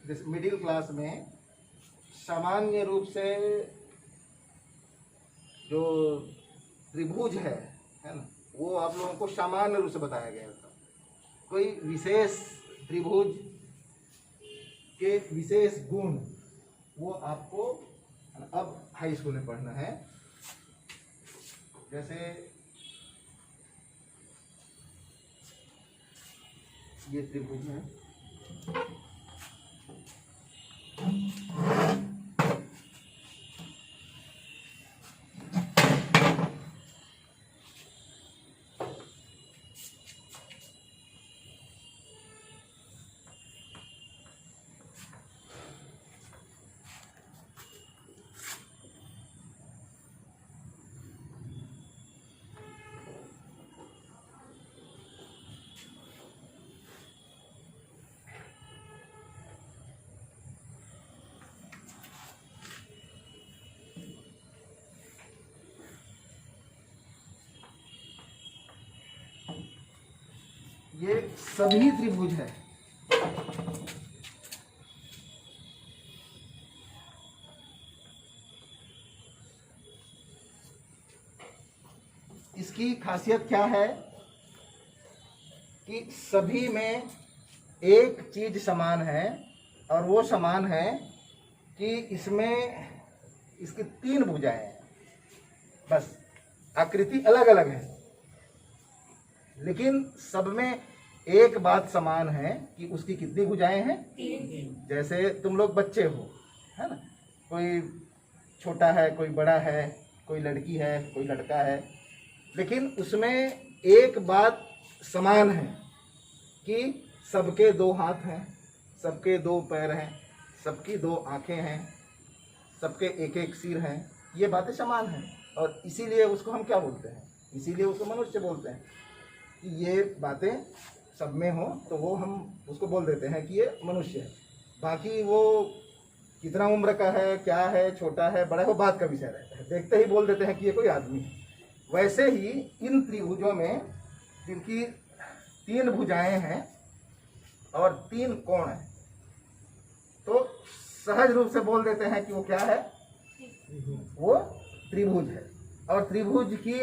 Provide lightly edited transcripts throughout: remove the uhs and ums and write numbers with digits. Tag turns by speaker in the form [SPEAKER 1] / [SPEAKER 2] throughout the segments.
[SPEAKER 1] जैसे middle class में सामान्य रूप से जो त्रिभुज है ना, वो आप लोगों को सामान्य रूप से बताया गया था। कोई विशेष त्रिभुज के विशेष गुण वो आपको अब हाई स्कूल में पढ़ना है। जैसे ये त्रिभुज है, ये सभी त्रिभुज है। इसकी खासियत क्या है कि सभी में एक चीज समान है, और वो समान है कि इसमें इसकी 3 भुजाएं हैं। बस आकृति अलग अलग है, लेकिन सब में एक बात समान है कि उसकी कितनी भुजाएं हैं? 3। जैसे तुम लोग बच्चे हो, है ना, कोई छोटा है, कोई बड़ा है, कोई लड़की है, कोई लड़का है, लेकिन उसमें एक बात समान है कि सबके 2 हाथ हैं, सबके 2 पैर हैं, सबकी 2 आंखें हैं, सबके एक एक सिर हैं। ये बातें समान हैं, और इसीलिए उसको हम क्या बोलते हैं? इसीलिए उसको मनुष्य बोलते हैं कि ये बातें सब में हो तो वो हम उसको बोल देते हैं कि ये मनुष्य है। बाकी वो कितना उम्र का है, क्या है, छोटा है, बड़ा है, वो बात का विषय रहता है, देखते ही बोल देते हैं कि ये कोई आदमी है। वैसे ही इन त्रिभुजों में जिनकी 3 भुजाएं हैं और 3 कोण हैं, तो सहज रूप से बोल देते हैं कि वो क्या है? वो त्रिभुज है। और त्रिभुज की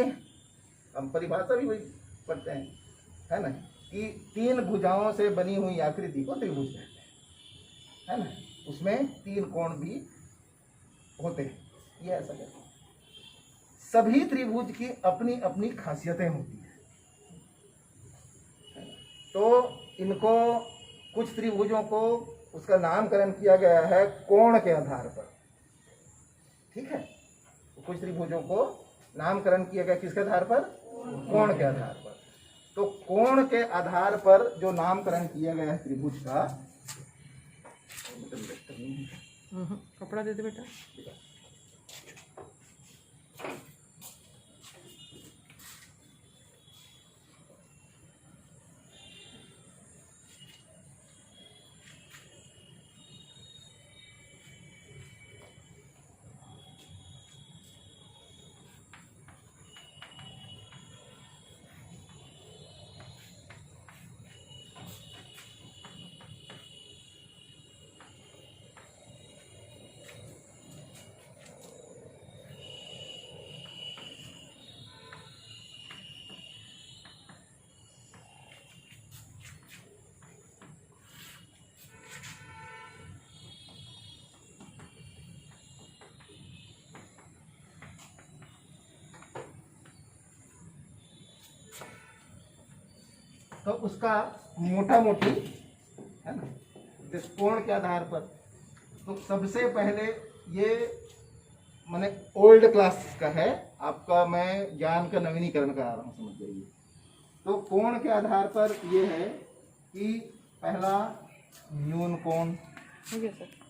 [SPEAKER 1] हम परिभाषा भी वही पढ़ते हैं, है ना, कि 3 भुजाओं से बनी हुई आकृति को त्रिभुज कहते हैं, है ना। उसमें 3 कोण भी होते हैं, ये ऐसा कहते हैं। सभी त्रिभुज की अपनी अपनी खासियतें होती हैं। तो इनको कुछ त्रिभुजों को उसका नामकरण किया गया है कोण के आधार पर, ठीक है। कुछ त्रिभुजों को नामकरण किया गया किसके आधार पर? कोण के आधार पर। तो कोण के आधार पर जो नामकरण किया गया है त्रिभुज का,
[SPEAKER 2] कपड़ा दे दे बेटा।
[SPEAKER 1] तो उसका मोटा मोटी, है ना, दृष्टिकोण के आधार पर, तो सबसे पहले ये माने ओल्ड क्लास का है आपका, मैं ज्ञान का नवीनीकरण करा रहा हूँ, समझ जाइए। तो कोण के आधार पर ये है कि पहला न्यून कोण,
[SPEAKER 2] ठीक है सर।